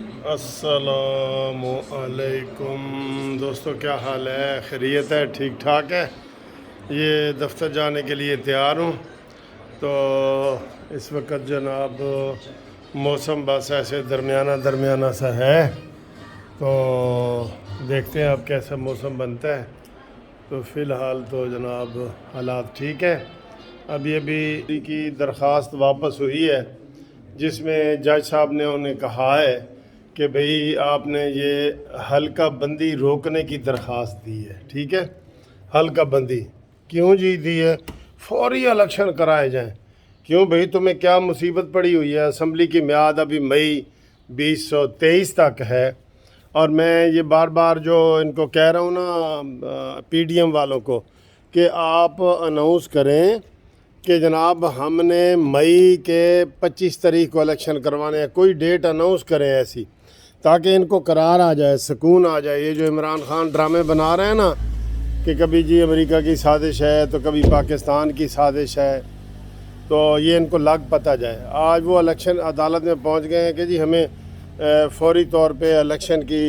السلام علیکم دوستو، کیا حال ہے؟ خیریت ہے؟ ٹھیک ٹھاک ہے؟ یہ دفتر جانے کے لیے تیار ہوں تو اس وقت جناب موسم بس ایسے درمیانہ سا ہے، تو دیکھتے ہیں اب کیسا موسم بنتا ہے۔ تو فی الحال تو جناب حالات ٹھیک ہے۔ اب یہ بھی کی درخواست واپس ہوئی ہے جس میں جج صاحب نے انہیں کہا ہے کہ بھئی آپ نے یہ حلقہ بندی روکنے کی درخواست دی ہے، ٹھیک ہے؟ حلقہ بندی کیوں جی دی ہے؟ فوری الیکشن کرائے جائیں۔ کیوں بھئی، تمہیں کیا مصیبت پڑی ہوئی ہے؟ اسمبلی کی میعاد ابھی مئی 2023 تک ہے، اور میں یہ بار بار جو ان کو کہہ رہا ہوں نا، پی ڈی ایم والوں کو، کہ آپ اناؤنس کریں کہ جناب ہم نے مئی کے 25 تاریخ کو الیکشن کروانے ہیں۔ کوئی ڈیٹ اناؤنس کریں ایسی، تاکہ ان کو قرار آ جائے، سکون آ جائے۔ یہ جو عمران خان ڈرامے بنا رہے ہیں نا کہ کبھی جی امریکہ کی سازش ہے تو کبھی پاکستان کی سازش ہے، تو یہ ان کو لگ پتہ جائے۔ آج وہ الیکشن عدالت میں پہنچ گئے ہیں کہ جی ہمیں فوری طور پہ الیکشن کی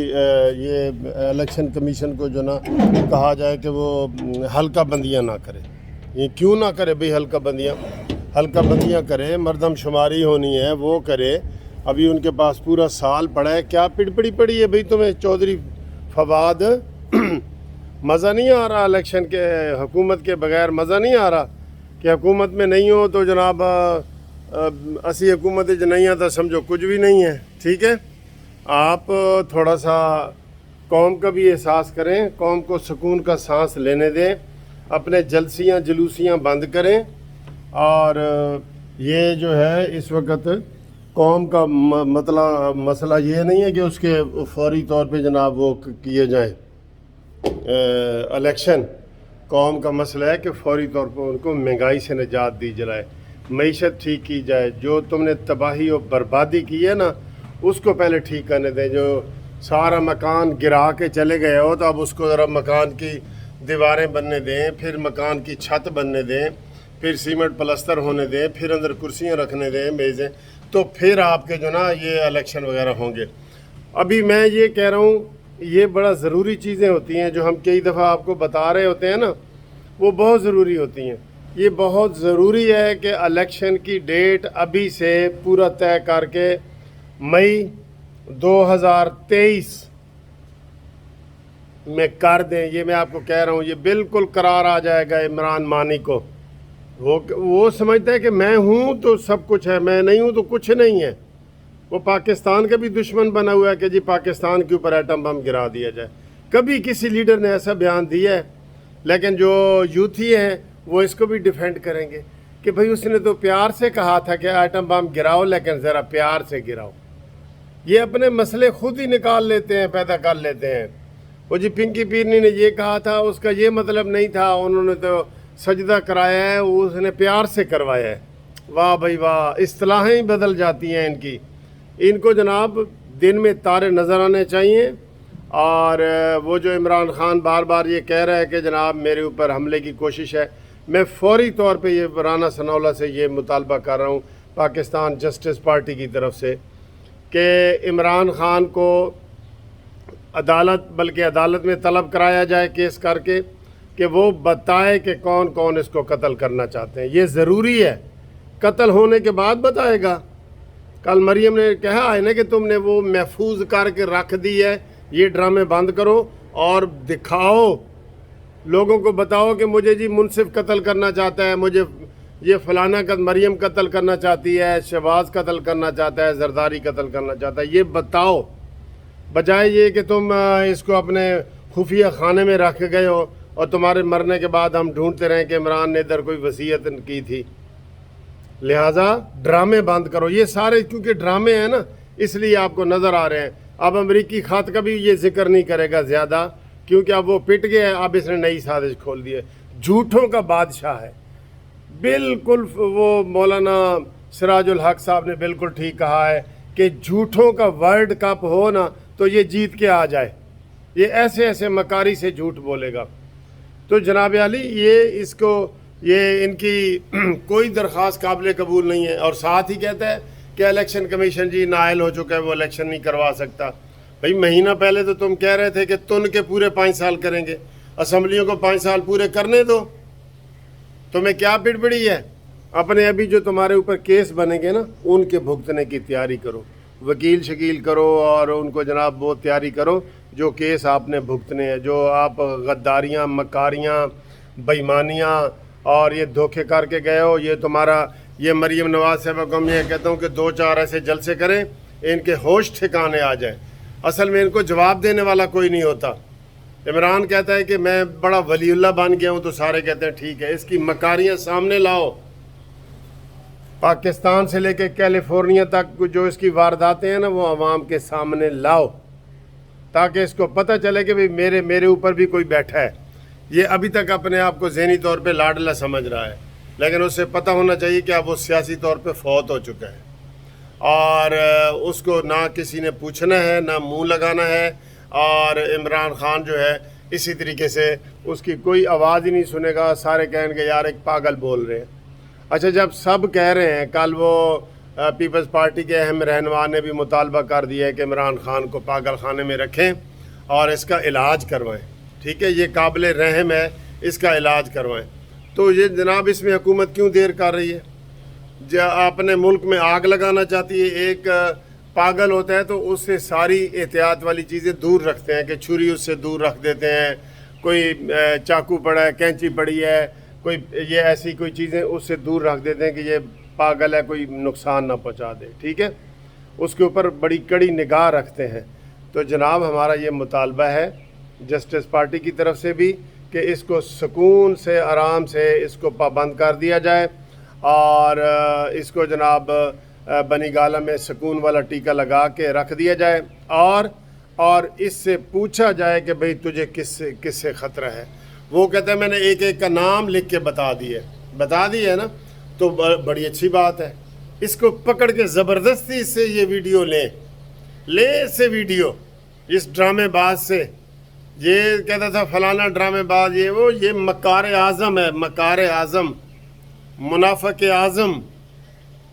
یہ الیکشن کمیشن کو جو نا کہا جائے کہ وہ حلقہ بندیاں نہ کرے۔ یہ کیوں نہ کرے بھئی؟ حلقہ بندیاں کرے، مردم شماری ہونی ہے وہ کرے۔ ابھی ان کے پاس پورا سال پڑا ہے۔ کیا پڑپڑی پڑی ہے بھئی تمہیں چودھری فواد؟ مزہ نہیں آ رہا الیکشن کے، حکومت کے بغیر مزہ نہیں آ رہا کہ حکومت میں نہیں ہو تو جناب اسی حکومت نہیں آتا سمجھو کچھ بھی نہیں ہے، ٹھیک ہے؟ آپ تھوڑا سا قوم کا بھی احساس کریں، قوم کو سکون کا سانس لینے دیں، اپنے جلوسیاں بند کریں۔ اور یہ جو ہے اس وقت قوم کا مسئلہ یہ نہیں ہے کہ اس کے فوری طور پہ جناب وہ کیے جائیں الیکشن۔ قوم کا مسئلہ ہے کہ فوری طور پر ان کو مہنگائی سے نجات دی جائے، معیشت ٹھیک کی جائے۔ جو تم نے تباہی و بربادی کی ہے نا، اس کو پہلے ٹھیک کرنے دیں۔ جو سارا مکان گرا کے چلے گئے ہو تو اب اس کو ذرا مکان کی دیواریں بننے دیں، پھر مکان کی چھت بننے دیں، پھر سیمنٹ پلستر ہونے دیں، پھر اندر کرسیاں رکھنے دیں، میزیں، تو پھر آپ کے جو نا یہ الیکشن وغیرہ ہوں گے۔ ابھی میں یہ کہہ رہا ہوں، یہ بڑا ضروری چیزیں ہوتی ہیں جو ہم کئی دفعہ آپ کو بتا رہے ہوتے ہیں نا، وہ بہت ضروری ہوتی ہیں۔ یہ بہت ضروری ہے کہ الیکشن کی ڈیٹ ابھی سے پورا طے کر کے مئی 2023 میں کر دیں۔ یہ میں آپ کو کہہ رہا ہوں، یہ بالکل قرار آ جائے گا عمران مانی کو۔ وہ سمجھتا ہے کہ میں ہوں تو سب کچھ ہے، میں نہیں ہوں تو کچھ نہیں ہے۔ وہ پاکستان کا بھی دشمن بنا ہوا ہے کہ جی پاکستان کے اوپر ایٹم بم گرا دیا جائے۔ کبھی کسی لیڈر نے ایسا بیان دیا ہے؟ لیکن جو یوتھی ہیں وہ اس کو بھی ڈیفینڈ کریں گے کہ بھئی اس نے تو پیار سے کہا تھا کہ ایٹم بم گراؤ، لیکن ذرا پیار سے گراؤ۔ یہ اپنے مسئلے خود ہی نکال لیتے ہیں، پیدا کر لیتے ہیں۔ وہ جی پنکی پیرنی نے یہ کہا تھا، اس کا یہ مطلب نہیں تھا، انہوں نے تو سجدہ کرایا ہے، اس نے پیار سے کروایا ہے۔ واہ بھائی واہ، اصطلاحیں ہی بدل جاتی ہیں ان کی۔ ان کو جناب دن میں تارے نظر آنے چاہیے۔ اور وہ جو عمران خان بار بار یہ کہہ رہا ہے کہ جناب میرے اوپر حملے کی کوشش ہے، میں فوری طور پہ یہ رانا ثناءاللہ سے یہ مطالبہ کر رہا ہوں پاکستان جسٹس پارٹی کی طرف سے کہ عمران خان کو عدالت میں طلب کرایا جائے کیس کر کے کہ وہ بتائے کہ کون کون اس کو قتل کرنا چاہتے ہیں۔ یہ ضروری ہے، قتل ہونے کے بعد بتائے گا۔ کل مریم نے کہا ہے نا کہ تم نے وہ محفوظ کر کے رکھ دی ہے، یہ ڈرامے بند کرو اور دکھاؤ، لوگوں کو بتاؤ کہ مجھے جی منصف قتل کرنا چاہتا ہے، مجھے یہ فلانا مریم قتل کرنا چاہتی ہے، شہباز قتل کرنا چاہتا ہے، زرداری قتل کرنا چاہتا ہے، یہ بتاؤ، بجائے یہ کہ تم اس کو اپنے خفیہ خانے میں رکھ گئے ہو اور تمہارے مرنے کے بعد ہم ڈھونڈتے رہیں کہ عمران نے ادھر کوئی وصیت کی تھی۔ لہٰذا ڈرامے بند کرو۔ یہ سارے کیونکہ ڈرامے ہیں نا، اس لیے آپ کو نظر آ رہے ہیں۔ اب امریکی خط کا بھی یہ ذکر نہیں کرے گا زیادہ، کیونکہ اب وہ پٹ گیا ہے، اب اس نے نئی سازش کھول دی ہے۔ جھوٹوں کا بادشاہ ہے بالکل۔ وہ مولانا سراج الحق صاحب نے بالکل ٹھیک کہا ہے کہ جھوٹوں کا ورلڈ کپ ہو نا تو یہ جیت کے آ جائے، یہ ایسے ایسے مکاری سے جھوٹ بولے گا۔ تو جناب علی یہ ان کی کوئی درخواست قابل قبول نہیں ہے، اور ساتھ ہی کہتا ہے کہ الیکشن کمیشن جی نااہل ہو چکا ہے، وہ الیکشن نہیں کروا سکتا۔ بھائی مہینہ پہلے تو تم کہہ رہے تھے کہ تن کے پورے 5 سال کریں گے، اسمبلیوں کو 5 سال پورے کرنے دو، تمہیں کیا پڑپڑی ہے؟ اپنے ابھی جو تمہارے اوپر کیس بنیں گے نا ان کے بھگتنے کی تیاری کرو، وکیل شکیل کرو اور ان کو جناب وہ تیاری کرو جو کیس آپ نے بھگتنے ہیں، جو آپ غداریاں، مکاریاں، بےایمانیاں اور یہ دھوکے کر کے گئے ہو۔ یہ تمہارا یہ مریم نواز صاحبہ کو میں یہ کہتا ہوں کہ 2-4 ایسے جلسے کریں، ان کے ہوش ٹھکانے آ جائیں۔ اصل میں ان کو جواب دینے والا کوئی نہیں ہوتا۔ عمران کہتا ہے کہ میں بڑا ولی اللہ بن گیا ہوں، تو سارے کہتے ہیں ٹھیک ہے، اس کی مکاریاں سامنے لاؤ، پاکستان سے لے کے کیلیفورنیا تک جو اس کی وارداتیں ہیں نا وہ عوام کے سامنے لاؤ، تاکہ اس کو پتہ چلے کہ میرے اوپر بھی کوئی بیٹھا ہے۔ یہ ابھی تک اپنے آپ کو ذہنی طور پہ لاڈلا سمجھ رہا ہے، لیکن اسے پتہ ہونا چاہیے کہ اب وہ سیاسی طور پہ فوت ہو چکا ہے، اور اس کو نہ کسی نے پوچھنا ہے نہ منہ لگانا ہے، اور عمران خان جو ہے اسی طریقے سے اس کی کوئی آواز ہی نہیں سنے گا، سارے کہیں گے یار ایک پاگل بول رہے ہیں۔ اچھا جب سب کہہ رہے ہیں، کل وہ پیپلز پارٹی کے اہم رہنما نے بھی مطالبہ کر دیا ہے کہ عمران خان کو پاگل خانے میں رکھیں اور اس کا علاج کروائیں، ٹھیک ہے، یہ قابل رحم ہے، اس کا علاج کروائیں، تو یہ جناب اس میں حکومت کیوں دیر کر رہی ہے؟ اپنے ملک میں آگ لگانا چاہتی ہے، ایک پاگل ہوتا ہے تو اس سے ساری احتیاط والی چیزیں دور رکھتے ہیں، کہ چھری اس سے دور رکھ دیتے ہیں، کوئی چاقو پڑا ہے، کینچی پڑی ہے، کوئی یہ ایسی کوئی چیزیں اس سے دور رکھ دیتے ہیں کہ یہ پاگل ہے، کوئی نقصان نہ پہنچا دے، ٹھیک ہے، اس کے اوپر بڑی کڑی نگاہ رکھتے ہیں۔ تو جناب ہمارا یہ مطالبہ ہے جسٹس پارٹی کی طرف سے بھی کہ اس کو سکون سے آرام سے اس کو پابند کر دیا جائے، اور اس کو جناب بنی گالہ میں سکون والا ٹیکہ لگا کے رکھ دیا جائے، اور اس سے پوچھا جائے کہ بھئی تجھے کس سے خطرہ ہے۔ وہ کہتا ہے میں نے ایک کا نام لکھ کے بتا دی ہے نا، تو بڑی اچھی بات ہے۔ اس کو پکڑ کے زبردستی سے یہ ویڈیو لے اس سے ویڈیو، اس ڈرامے باز سے، یہ کہتا تھا فلانا ڈرامے باز، یہ مکار اعظم ہے، مکار اعظم، منافق اعظم،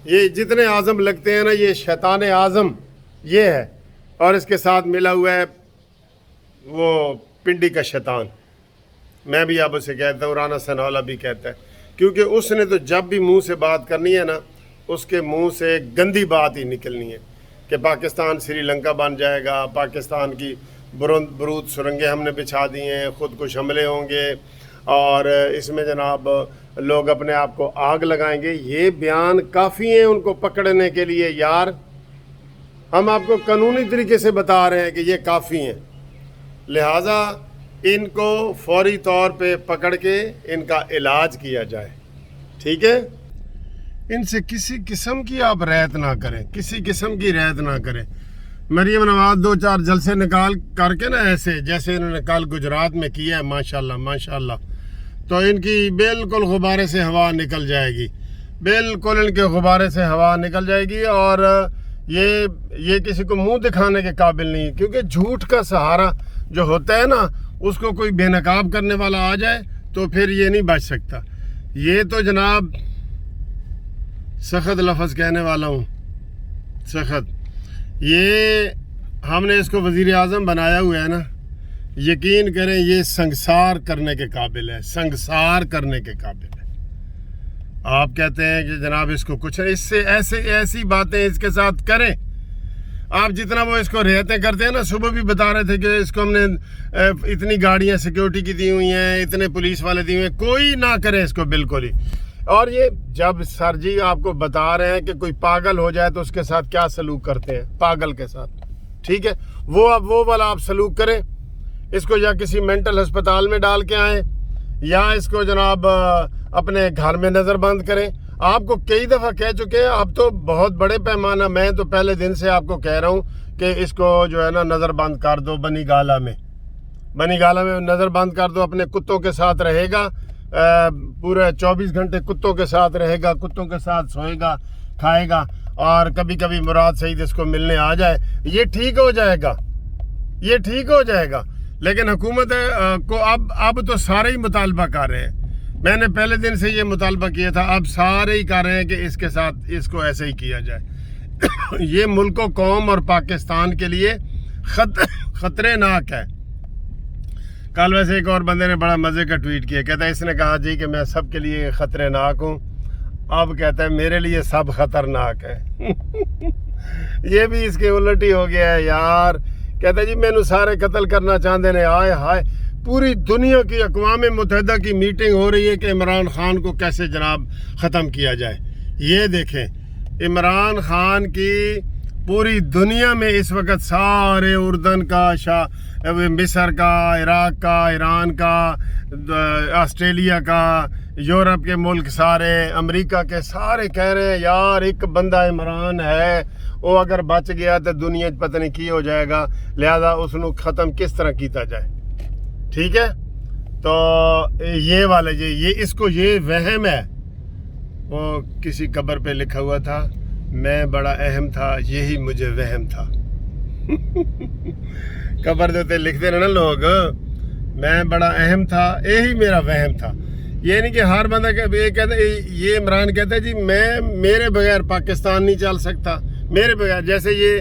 یہ جتنے اعظم لگتے ہیں نا یہ شیطان اعظم یہ ہے، اور اس کے ساتھ ملا ہوا ہے وہ پنڈی کا شیطان۔ میں بھی اب اسے کہتا ہوں، رانا سنہالا بھی کہتا ہے، کیونکہ اس نے تو جب بھی منہ سے بات کرنی ہے نا اس کے منہ سے گندی بات ہی نکلنی ہے کہ پاکستان سری لنکا بن جائے گا، پاکستان کی برود سرنگیں ہم نے بچھا دی ہیں، خود کش حملے ہوں گے، اور اس میں جناب لوگ اپنے آپ کو آگ لگائیں گے۔ یہ بیان کافی ہیں ان کو پکڑنے کے لیے یار، ہم آپ کو قانونی طریقے سے بتا رہے ہیں کہ یہ کافی ہیں، لہٰذا ان کو فوری طور پہ پکڑ کے ان کا علاج کیا جائے، ٹھیک ہے۔ ان سے کسی قسم کی آپ رعایت نہ کریں، کسی قسم کی رعایت نہ کریں۔ مریم نواز 2-4 جلسے نکال کر کے نا ایسے جیسے انہوں نے کل گجرات میں کیا ہے، ماشاءاللہ، تو ان کی بالکل غبارے سے ہوا نکل جائے گی، بالکل ان کے غبارے سے ہوا نکل جائے گی، اور یہ کسی کو منہ دکھانے کے قابل نہیں، کیونکہ جھوٹ کا سہارا جو ہوتا ہے نا اس کو کوئی بے نقاب کرنے والا آ جائے تو پھر یہ نہیں بچ سکتا۔ یہ تو جناب سخت لفظ کہنے والا ہوں، سخت، یہ ہم نے اس کو وزیر اعظم بنایا ہوا ہے نا، یقین کریں یہ سنگسار کرنے کے قابل ہے، سنگسار کرنے کے قابل ہے۔ آپ کہتے ہیں کہ جناب اس کو کچھ اس سے ایسی باتیں اس کے ساتھ کریں، آپ جتنا وہ اس کو رعایتیں کرتے ہیں نا، صبح بھی بتا رہے تھے کہ اس کو ہم نے اتنی گاڑیاں سیکیورٹی کی دی ہوئی ہیں، اتنے پولیس والے دیے ہوئے ہیں، کوئی نہ کرے اس کو بالکل ہی۔ اور یہ جب سر جی آپ کو بتا رہے ہیں کہ کوئی پاگل ہو جائے تو اس کے ساتھ کیا سلوک کرتے ہیں، پاگل کے ساتھ، ٹھیک ہے، وہ والا آپ سلوک کریں، اس کو یا کسی مینٹل ہسپتال میں ڈال کے آئیں، یا اس کو جناب اپنے گھر میں نظر بند کریں۔ آپ کو کئی دفعہ کہہ چکے ہیں، اب تو بہت بڑے پیمانہ، میں تو پہلے دن سے آپ کو کہہ رہا ہوں کہ اس کو جو ہے نا نظر بند کر دو، بنی گالہ میں نظر بند کر دو، اپنے کتوں کے ساتھ رہے گا، پورے 24 گھنٹے کتوں کے ساتھ رہے گا، کتوں کے ساتھ سوئے گا، کھائے گا، اور کبھی کبھی مراد سعید اس کو ملنے آ جائے، یہ ٹھیک ہو جائے گا۔ لیکن حکومت کو اب تو سارے ہی مطالبہ کر رہے ہیں، میں نے پہلے دن سے یہ مطالبہ کیا تھا، اب سارے ہی کر رہے ہیں کہ اس کے ساتھ اس کو ایسے ہی کیا جائے، یہ ملک و قوم اور پاکستان کے لیے خطرے ناک ہے۔ کل ویسے ایک اور بندے نے بڑا مزے کا ٹویٹ کیا، کہتا ہے اس نے کہا جی کہ میں سب کے لیے خطرے ناک ہوں، اب کہتا ہے میرے لیے سب خطرناک ہے۔ یہ بھی اس کے الٹ ہی ہو گیا ہے یار۔ کہتا ہے جی مینو سارے قتل کرنا چاہتے ہیں، آئے ہائے پوری دنیا کی اقوام متحدہ کی میٹنگ ہو رہی ہے کہ عمران خان کو کیسے جناب ختم کیا جائے۔ یہ دیکھیں عمران خان کی پوری دنیا میں اس وقت سارے اردن کا، مصر کا، عراق کا، ایران کا، آسٹریلیا کا، یورپ کے ملک سارے، امریکہ کے سارے کہہ رہے ہیں یار ایک بندہ عمران ہے، وہ اگر بچ گیا تو دنیا پتہ نہیں کی ہو جائے گا، لہذا اس کو ختم کس طرح کیتا جائے۔ ٹھیک ہے، تو یہ والے یہ اس کو یہ وہم ہے۔ وہ کسی قبر پہ لکھا ہوا تھا میں بڑا اہم تھا، یہی مجھے وہم تھا۔ قبر دیتے لکھتے رہے نا لوگ میں بڑا اہم تھا، یہی میرا وہم تھا۔ یہ نہیں کہ ہر بندہ یہ عمران کہتا ہے جی میرے بغیر پاکستان نہیں چل سکتا، میرے بغیر۔ جیسے یہ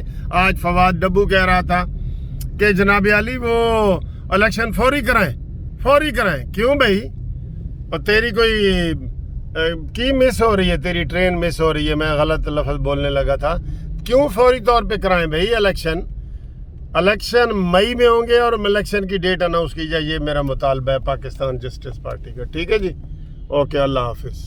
آج فواد ڈبو کہہ رہا تھا کہ جناب علی وہ الیکشن فوری کرائیں۔ کیوں بھائی؟ اور تیری کوئی کی مس ہو رہی ہے، تیری ٹرین مس ہو رہی ہے، میں غلط لفظ بولنے لگا تھا، کیوں فوری طور پہ کرائیں بھائی الیکشن مئی میں ہوں گے اور الیکشن کی ڈیٹ اناؤنس کی جائے، یہ میرا مطالبہ ہے پاکستان جسٹس پارٹی کا۔ ٹھیک ہے جی، اوکے، اللہ حافظ۔